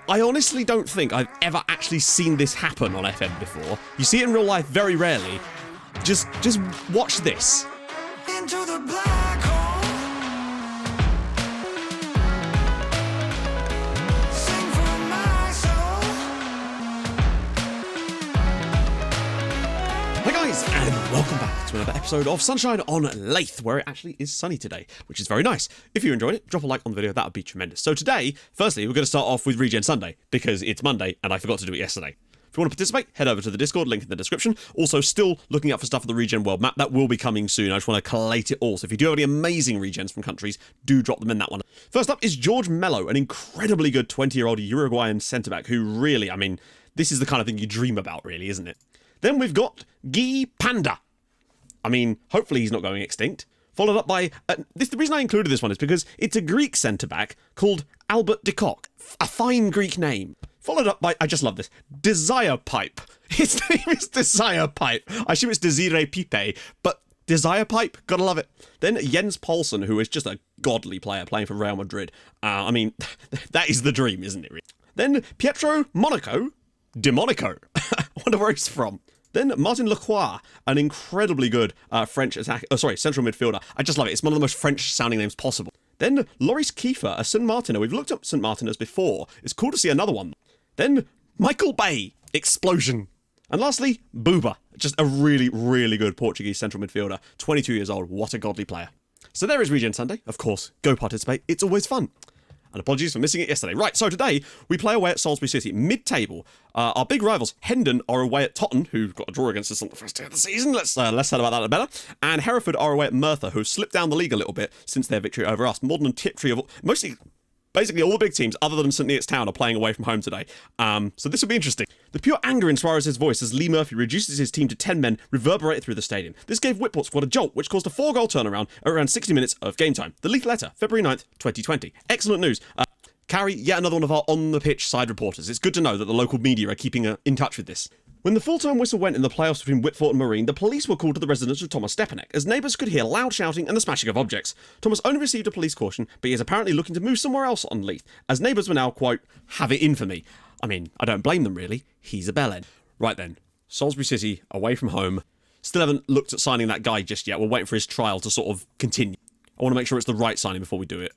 I honestly don't think I've ever actually seen this happen on FM before. You see it in real life very rarely. Just watch this. Into the black hole. Sing for my soul. Hi guys, and welcome back to another episode of Sunshine on Leyth, where it actually is sunny today, which is very nice. If you enjoyed it, drop a like on the video, that would be tremendous. So today, firstly, we're going to start off with Regen Sunday, because it's Monday, and I forgot to do it yesterday. If you want to participate, head over to the Discord, link in the description. Also, still looking out for stuff for the Regen World Map. That will be coming soon. I just want to collate it all. So if you do have any amazing regens from countries, do drop them in that one. First up is George Mello, an incredibly good 20-year-old Uruguayan centre-back who really, I mean, this is the kind of thing you dream about, really, isn't it? Then we've got Guy Panda. I mean, hopefully he's not going extinct. Followed up by... the reason I included this one is because it's a Greek centre-back called Albert de Kock. A fine Greek name. Followed up by, I just love this, Desire Pipe. His name is Desire Pipe. I assume it's Desire Pipe, but Desire Pipe, gotta love it. Then Jens Poulsen, who is just a godly player playing for Real Madrid. I mean, that is the dream, isn't it? Really? Then Pietro Monaco, Demonico. I wonder where he's from. Then Martin Lacroix, an incredibly good French central midfielder. I just love it. It's one of the most French-sounding names possible. Then Loris Kiefer, a St. Martiner. We've looked up St. Martiners before. It's cool to see another one. Then Michael Bay, Explosion. And lastly, Booba, just a really, really good Portuguese central midfielder. 22 years old. What a godly player. So there is Regen Sunday. Of course, go participate. It's always fun. And apologies for missing it yesterday. Right, so today we play away at Salisbury City, mid-table. Our big rivals, Hendon, are away at Totten, who got a draw against us on the first day of the season. Let's say about that a better. And Hereford are away at Merthyr, who have slipped down the league a little bit since their victory over us. Morden and Tiptree, basically all the big teams other than St. Neots Town are playing away from home today. So this will be interesting. The pure anger in Suarez's voice as Lee Murphy reduces his team to 10 men reverberated through the stadium. This gave Whitport squad a jolt, which caused a 4-goal turnaround at around 60 minutes of game time. The Leith Letter, February 9th, 2020. Excellent news. Carrie, yet another one of our on-the-pitch side reporters. It's good to know that the local media are keeping in touch with this. When the full-time whistle went in the playoffs between Whitford and Marine, the police were called to the residence of Thomas Stepanek, as neighbours could hear loud shouting and the smashing of objects. Thomas only received a police caution, but he is apparently looking to move somewhere else on Leith, as neighbours were now, quote, have it in for me. I mean, I don't blame them really. He's a bellend. Right then, Salisbury City, away from home. Still haven't looked at signing that guy just yet. We're waiting for his trial to sort of continue. I want to make sure it's the right signing before we do it.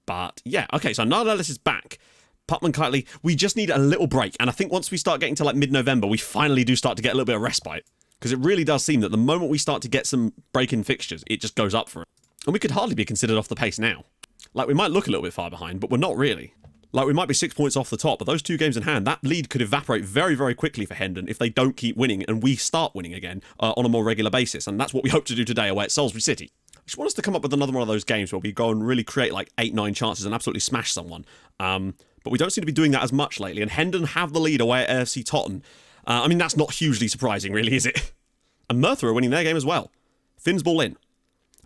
But yeah, okay, so Niall Ellis is back. Putman Kitely, we just need a little break. And I think once we start getting to like mid-November, we finally do start to get a little bit of respite. Because it really does seem that the moment we start to get some break-in fixtures, it just goes up for it. And we could hardly be considered off the pace now. Like, we might look a little bit far behind, but we're not really. Like, we might be 6 points off the top, but those 2 games in hand, that lead could evaporate very, very quickly for Hendon if they don't keep winning and we start winning again on a more regular basis. And that's what we hope to do today away at Salisbury City. I just want us to come up with another one of those games where we go and really create like 8-9 chances and absolutely smash someone. But we don't seem to be doing that as much lately. And Hendon have the lead away at Afc Totten. I mean, that's not hugely surprising, really, is it? And Merthyr are winning their game as well. Finn's ball in.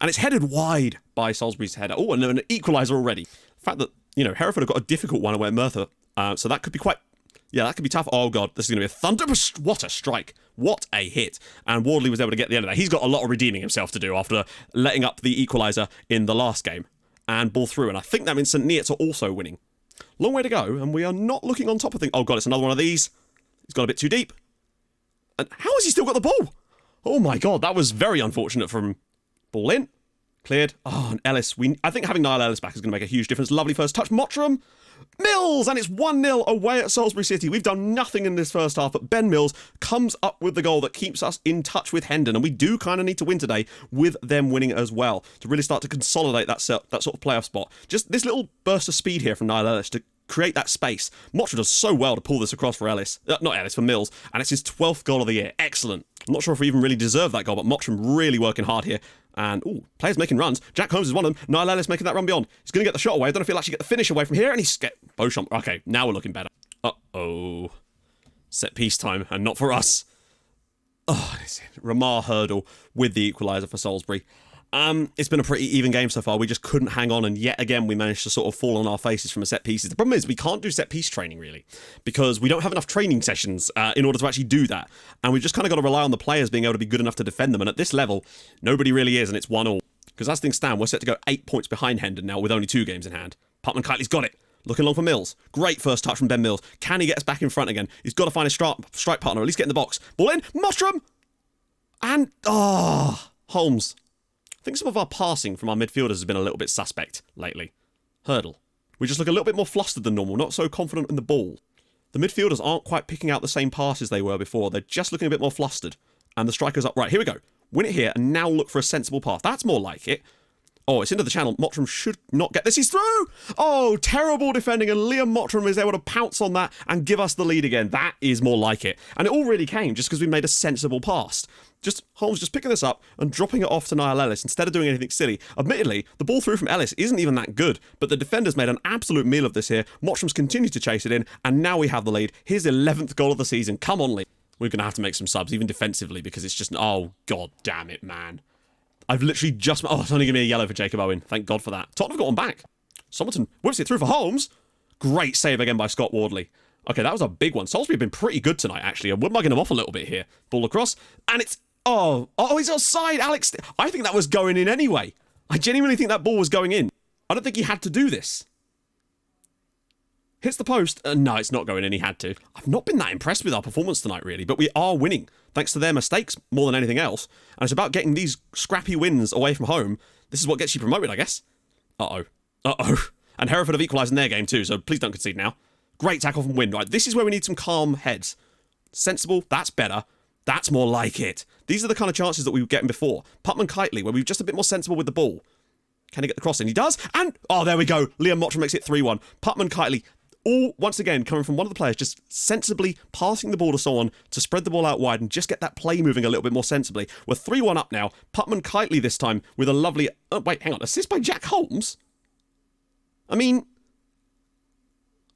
And it's headed wide by Salisbury's header. Oh, and an equaliser already. The fact that, you know, Hereford have got a difficult one away at Merthyr. So that could be quite... Yeah, that could be tough. Oh, God, this is going to be a thunder... What a strike. What a hit. And Wardley was able to get the end of that. He's got a lot of redeeming himself to do after letting up the equaliser in the last game. And ball through. And I think that means St. Neots are also winning. Long way to go, and we are not looking on top of things. Oh, God, it's another one of these. He's got a bit too deep. And how has he still got the ball? Oh, my God, that was very unfortunate from... Ball in. Cleared. Oh, and Ellis. I think having Niall Ellis back is going to make a huge difference. Lovely first touch. Mottram. Mills, and it's 1-0 away at Salisbury City. We've done nothing in this first half, but Ben Mills comes up with the goal that keeps us in touch with Hendon, and we do kind of need to win today with them winning as well to really start to consolidate that sort of playoff spot. Just this little burst of speed here from Niall Ellis to create that space. Mottram does so well to pull this across for Ellis. Not Ellis, for Mills, and it's his 12th goal of the year. Excellent. I'm not sure if we even really deserve that goal, but Mottram really working hard here. And, ooh, players making runs. Jack Holmes is one of them. Niall Ellis making that run beyond. He's going to get the shot away. I don't know if he'll actually get the finish away from here. And he's... Beauchamp. Okay, now we're looking better. Uh-oh. Set piece time, and not for us. Oh, it's Ramar hurdle with the equaliser for Salisbury. It's been a pretty even game so far. We just couldn't hang on, and yet again we managed to sort of fall on our faces from a set pieces. The problem is we can't do set piece training really because we don't have enough training sessions in order to actually do that, and we've just kind of got to rely on the players being able to be good enough to defend them, and at this level nobody really is, and it's 1-1 because as things stand we're set to go 8 points behind Hendon now with only 2 games in hand. Putman Kitely's got it. Looking long for Mills. Great first touch from Ben Mills. Can he get us back in front again? He's got to find a strike partner, or at least get in the box. Ball in. Mottram! And, Holmes. I think some of our passing from our midfielders has been a little bit suspect lately. Hurdle. We just look a little bit more flustered than normal, not so confident in the ball. The midfielders aren't quite picking out the same passes they were before. They're just looking a bit more flustered. And the striker's up. Right, here we go. Win it here, and now look for a sensible path. That's more like it. Oh, it's into the channel. Mottram should not get this. He's through! Oh, terrible defending, and Liam Mottram is able to pounce on that and give us the lead again. That is more like it. And it all really came just because we made a sensible pass. Just Holmes just picking this up and dropping it off to Niall Ellis instead of doing anything silly. Admittedly, the ball through from Ellis isn't even that good, but the defenders made an absolute meal of this here. Mottram's continued to chase it in, and now we have the lead. His 11th goal of the season. Come on, Lee. We're going to have to make some subs, even defensively, because it's just... Oh, god damn it, man. I've literally just... Oh, it's only giving me a yellow for Jacob Owen. Thank God for that. Tottenham have got one back. Somerton whips it through for Holmes. Great save again by Scott Wardley. Okay, that was a big one. Salisbury have been pretty good tonight, actually. I'm mugging them off a little bit here. Ball across. And it's... Oh, he's offside. Alex... I think that was going in anyway. I genuinely think that ball was going in. I don't think he had to do this. Hits the post. No, it's not going in. He had to. I've not been that impressed with our performance tonight, really, but we are winning, thanks to their mistakes more than anything else. And it's about getting these scrappy wins away from home. This is what gets you promoted, I guess. Uh-oh. And Hereford have equalised in their game too, so please don't concede now. Great tackle from Wind. Right, this is where we need some calm heads. Sensible, that's better. That's more like it. These are the kind of chances that we were getting before. Putman Kitely, where we were just a bit more sensible with the ball. Can he get the cross in? He does. And, there we go. Liam Mottram makes it 3-1. Putman Kitely, all, once again, coming from one of the players, just sensibly passing the ball to someone to spread the ball out wide and just get that play moving a little bit more sensibly. We're 3-1 up now. Putman Kitely this time with a lovely... Oh, wait, hang on. Assist by Jack Holmes? I mean...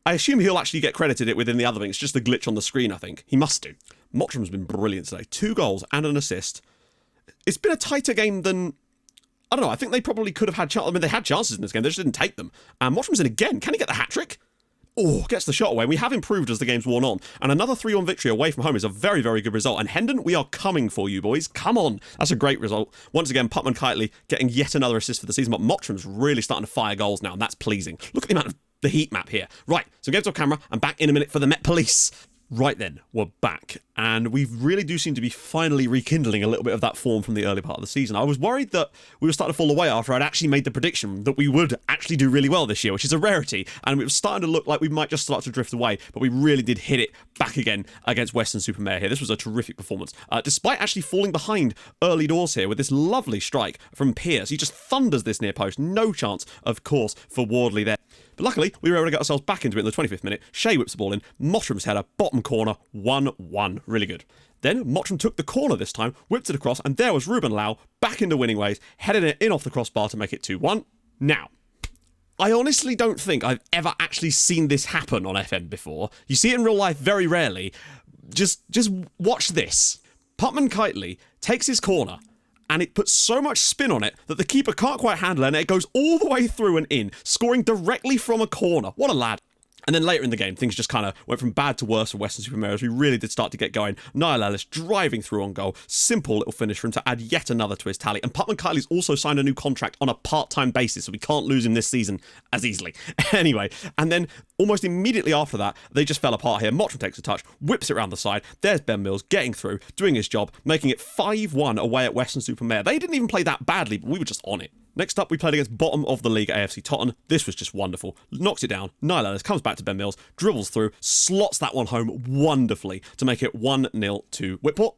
I assume he'll actually get credited it within the other thing. It's just a glitch on the screen, I think. He must do. Mottram's been brilliant today. 2 goals and an assist. It's been a tighter game than... I don't know. I think they probably could have had... I mean, they had chances in this game. They just didn't take them. And Mottram's in again. Can he get the hat-trick? Oh, gets the shot away. We have improved as the game's worn on. And another 3-1 victory away from home is a very, very good result. And Hendon, we are coming for you, boys. Come on. That's a great result. Once again, Putman Kitely getting yet another assist for the season. But Mottram's really starting to fire goals now, and that's pleasing. Look at the amount of the heat map here. Right, so games off camera. I'm back in a minute for the Met Police. Right then, we're back, and we really do seem to be finally rekindling a little bit of that form from the early part of the season. I was worried that we were starting to fall away after I'd actually made the prediction that we would actually do really well this year, which is a rarity, and it was starting to look like we might just start to drift away, but we really did hit it back again against Western-super-Mare here. This was a terrific performance, despite actually falling behind early doors here with this lovely strike from Pearce. He just thunders this near post. No chance, of course, for Wardley there. But luckily, we were able to get ourselves back into it in the 25th minute. Shea whips the ball in. Mottram's header, bottom corner, 1-1. Really good. Then Mottram took the corner this time, whipped it across, and there was Ruben Lau back into winning ways, headed it in off the crossbar to make it 2-1. Now, I honestly don't think I've ever actually seen this happen on FM before. You see it in real life very rarely. Just watch this. Putman Kitely takes his corner, and it puts so much spin on it that the keeper can't quite handle it, and it goes all the way through and in, scoring directly from a corner. What a lad. And then later in the game, things just kind of went from bad to worse for Western-super-Mare as we really did start to get going. Niall Ellis driving through on goal. Simple little finish for him to add yet another to his tally. And Putman Kitely's also signed a new contract on a part-time basis, so we can't lose him this season as easily. Anyway, and then almost immediately after that, they just fell apart here. Mottram takes a touch, whips it around the side. There's Ben Mills getting through, doing his job, making it 5-1 away at Western-super-Mare. They didn't even play that badly, but we were just on it. Next up, we played against bottom of the league Afc Totten. This was just wonderful. Knocks it down. Niall Ellis comes back to Ben Mills, dribbles through, slots that one home wonderfully to make it 1-0 to Whitport.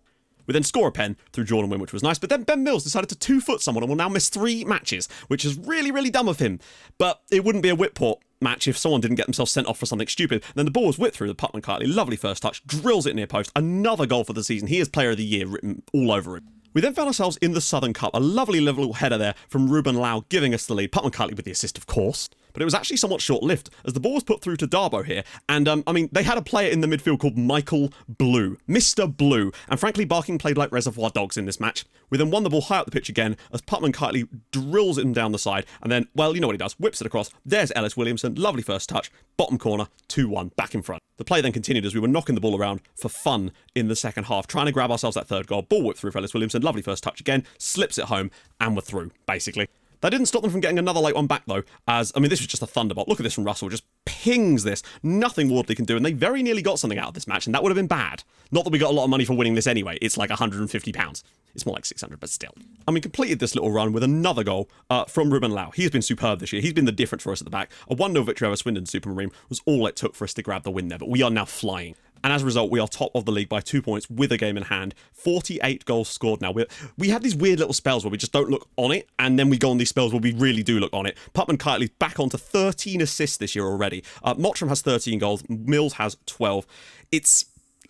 We then score a pen through Jordan Wynn, which was nice, but then Ben Mills decided to 2-foot someone and will now miss 3 matches, which is really, really dumb of him. But it wouldn't be a Whitport match if someone didn't get themselves sent off for something stupid. And then the ball was whipped through the Putman Kitely. Lovely first touch, drills it near post. Another goal for the season. He is player of the year written all over him. We then found ourselves in the Southern Cup. A lovely little header there from Ruben Lau giving us the lead. Putman Kitely with the assist, of course. But it was actually somewhat short-lived as the ball was put through to Darbo here. And, I mean, they had a player in the midfield called Michael Blue. Mr. Blue. And frankly, Barking played like Reservoir Dogs in this match. We then won the ball high up the pitch again as Putman Kitely drills him down the side. And then, well, you know what he does. Whips it across. There's Ellis Williamson. Lovely first touch. Bottom corner. 2-1. Back in front. The play then continued as we were knocking the ball around for fun in the second half, trying to grab ourselves that third goal. Ball whipped through for Ellis Williamson. Lovely first touch again. Slips it home. And we're through, basically. That didn't stop them from getting another late one back, though, as, I mean, this was just a thunderbolt. Look at this from Russell, just pings this. Nothing Wardley can do, and they very nearly got something out of this match, and that would have been bad. Not that we got a lot of money for winning this anyway. It's like £150. It's more like 600, but still. And we completed this little run with another goal from Ruben Lau. He has been superb this year. He's been the difference for us at the back. A 1-0 victory over Swindon Supermarine was all it took for us to grab the win there, but we are now flying. And as a result, we are top of the league by 2 points with a game in hand. 48 goals scored now. We have these weird little spells where we just don't look on it, and then we go on these spells where we really do look on it. Putman Kitely's back onto 13 assists this year already. Mottram has 13 goals. Mills has 12. It's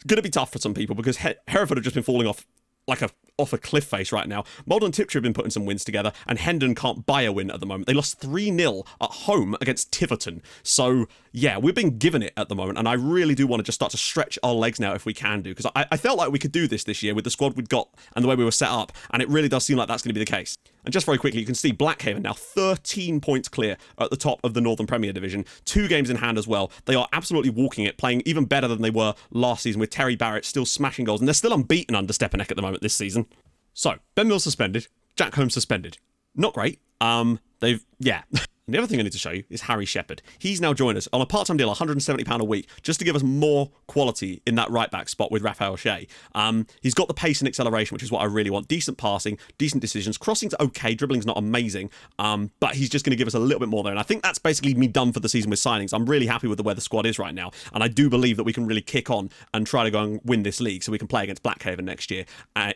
going to be tough for some people because Hereford have just been falling off like off a cliff face right now. Malden and Tiptree have been putting some wins together, and Hendon can't buy a win at the moment. They lost 3-0 at home against Tiverton. So, yeah, we've been given it at the moment, and I really do want to just start to stretch our legs now if we can do, because I felt like we could do this year with the squad we'd got and the way we were set up, and it really does seem like that's going to be the case. And just very quickly, you can see Blackhaven now 13 points clear at the top of the Northern Premier Division. 2 games in hand as well. They are absolutely walking it, playing even better than they were last season, with Terry Barrett still smashing goals, and they're still unbeaten under Stepanek at the moment this season. So, Ben Mills suspended, Jack Holmes suspended. Not great. Yeah. And the other thing I need to show you is Harry Sheppard. He's now joined us on a part-time deal, £170 a week, just to give us more quality in that right-back spot with Raphael Shea. He's got the pace and acceleration, which is what I really want. Decent passing, decent decisions. Crossing's okay, dribbling's not amazing, but he's just going to give us a little bit more there. And I think that's basically me done for the season with signings. I'm really happy with the way the squad is right now, and I do believe that we can really kick on and try to go and win this league so we can play against Blackhaven next year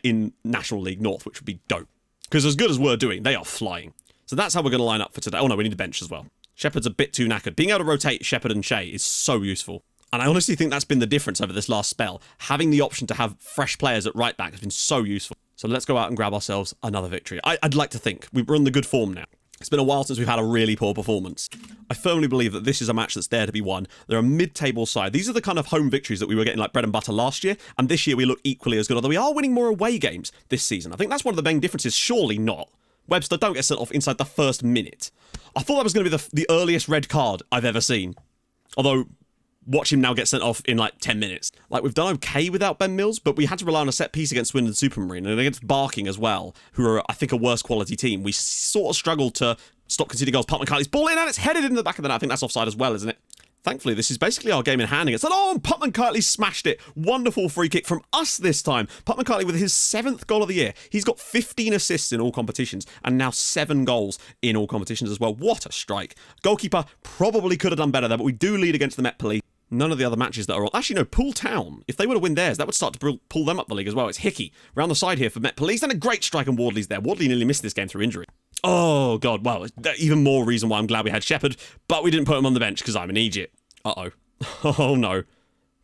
in National League North, which would be dope. Because as good as we're doing, they are flying. So that's how we're going to line up for today. Oh no, we need a bench as well. Sheppard's a bit too knackered. Being able to rotate Sheppard and Shea is so useful. And I honestly think that's been the difference over this last spell. Having the option to have fresh players at right back has been so useful. So let's go out and grab ourselves another victory. I'd like to think we're in the good form now. It's been a while since we've had a really poor performance. I firmly believe that this is a match that's there to be won. They're a mid-table side. These are the kind of home victories that we were getting like bread and butter last year, and this year we look equally as good, although we are winning more away games this season. I think that's one of the main differences. Surely not. Webster, don't get sent off inside the first minute. I thought that was going to be the earliest red card I've ever seen. Although, watch him now get sent off in like 10 minutes. Like, we've done okay without Ben Mills, but we had to rely on a set piece against Swindon Supermarine and against Barking as well, who are, I think, a worse quality team. We sort of struggled to stop conceding goals. Putman Kitely's ball in, and it's headed in the back of the net. I think that's offside as well, isn't it? Thankfully, this is basically our game in hand against... Oh, Putman Kitely smashed it. Wonderful free kick from us this time. Putman Kitely with his 7th goal of the year. He's got 15 assists in all competitions and now 7 goals in all competitions as well. What a strike. Goalkeeper probably could have done better there, but we do lead against the Met Police. None of the other matches that are on... Actually, no, Poole Town. If they were to win theirs, that would start to pull them up the league as well. It's Hickey round the side here for Met Police. And a great strike, and Wardley's there. Wardley nearly missed this game through injury. Oh, God. Well, even more reason why I'm glad we had Sheppard, but we didn't put him on the bench because I'm an idiot. Uh-oh. Oh, no.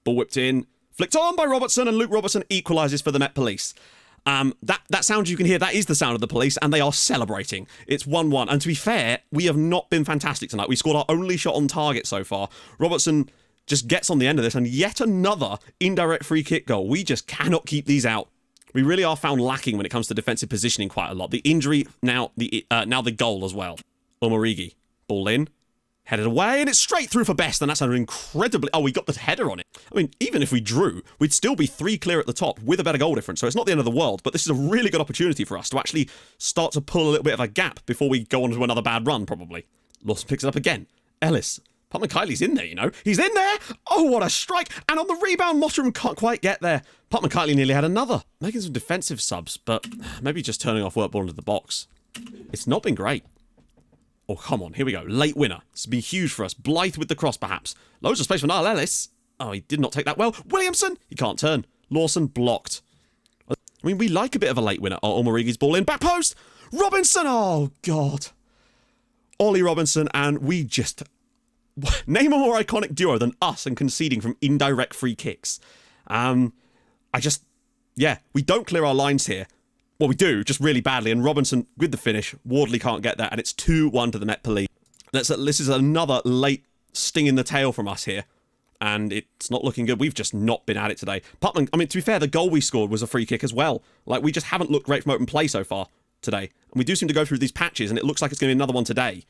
Ball whipped in. Flicked on by Robertson, and Luke Robertson equalises for the Met Police. That sound you can hear, that is the sound of the police, and they are celebrating. It's 1-1. And to be fair, we have not been fantastic tonight. We scored our only shot on target so far. Robertson just gets on the end of this, and yet another indirect free kick goal. We just cannot keep these out. We really are found lacking when it comes to defensive positioning quite a lot. The injury, now the goal as well. Omorigi, ball in. Headed away, and it's straight through for Best, and that's an incredibly... Oh, we got the header on it. I mean, even if we drew, we'd still be 3 clear at the top with a better goal difference, so it's not the end of the world, but this is a really good opportunity for us to actually start to pull a little bit of a gap before we go on to another bad run, probably. Lawson picks it up again. Ellis. Putman Kitely's in there, you know. He's in there! Oh, what a strike! And on the rebound, Mottram can't quite get there. Putman Kitely nearly had another. Making some defensive subs, but maybe just turning off Whitport into the box. It's not been great. Oh, come on. Here we go. Late winner. This would be huge for us. Blythe with the cross, perhaps. Loads of space for Niall Ellis. Oh, he did not take that well. Williamson! He can't turn. Lawson blocked. I mean, we like a bit of a late winner. Oh, Omorigi's ball in. Back post! Robinson! Oh, God. Ollie Robinson, and we just... Name a more iconic duo than us and conceding from indirect free kicks. Yeah, we don't clear our lines here. Well, we do, just really badly, and Robinson with the finish. Wardley can't get that, and it's 2-1 to the Met Police. This is another late sting in the tail from us here, and it's not looking good. We've just not been at it today. Putman, I mean, to be fair, the goal we scored was a free kick as well. Like, we just haven't looked great from open play so far today. And we do seem to go through these patches, and it looks like it's going to be another one today.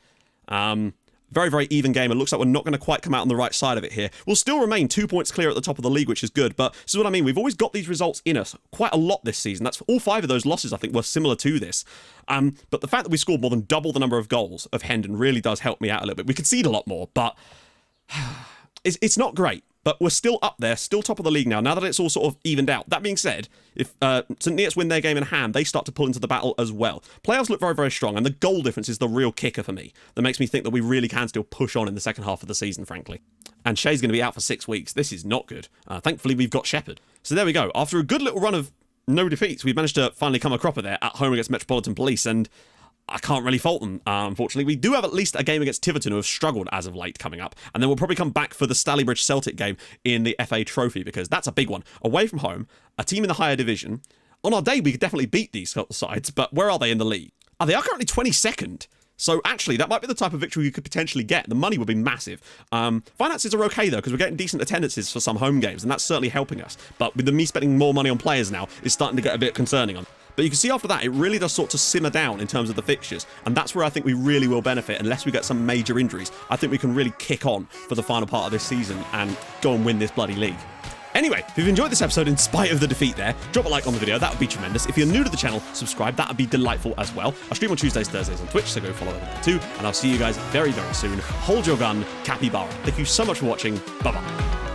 Very, very even game. It looks like we're not going to quite come out on the right side of it here. We'll still remain 2 points clear at the top of the league, which is good, but this is what I mean. We've always got these results in us quite a lot this season. That's all 5 of those losses, I think, were similar to this. But the fact that we scored more than double the number of goals of Hendon really does help me out a little bit. We concede a lot more, but it's not great. But we're still up there, still top of the league now that it's all sort of evened out. That being said, if St. Neots win their game in hand, they start to pull into the battle as well. Playoffs look very, very strong, and the goal difference is the real kicker for me. That makes me think that we really can still push on in the second half of the season, frankly. And Shea's going to be out for 6 weeks. This is not good. Thankfully, we've got Sheppard. So there we go. After a good little run of no defeats, we've managed to finally come a cropper there at home against Metropolitan Police, and I can't really fault them, unfortunately. We do have at least a game against Tiverton, who have struggled as of late, coming up. And then we'll probably come back for the Stalybridge Celtic game in the FA Trophy, because that's a big one. Away from home, a team in the higher division. On our day, we could definitely beat these sides, but where are they in the league? They are currently 22nd. So actually, that might be the type of victory we could potentially get. The money would be massive. Finances are okay, though, because we're getting decent attendances for some home games, and that's certainly helping us. But with me spending more money on players now, it's starting to get a bit concerning on. But you can see after that, it really does sort of simmer down in terms of the fixtures. And that's where I think we really will benefit, unless we get some major injuries. I think we can really kick on for the final part of this season and go and win this bloody league. Anyway, if you've enjoyed this episode in spite of the defeat there, drop a like on the video, that would be tremendous. If you're new to the channel, subscribe, that would be delightful as well. I stream on Tuesdays, Thursdays on Twitch, so go follow over there too. And I'll see you guys very, very soon. Hold your gun, capybara. Thank you so much for watching. Bye-bye.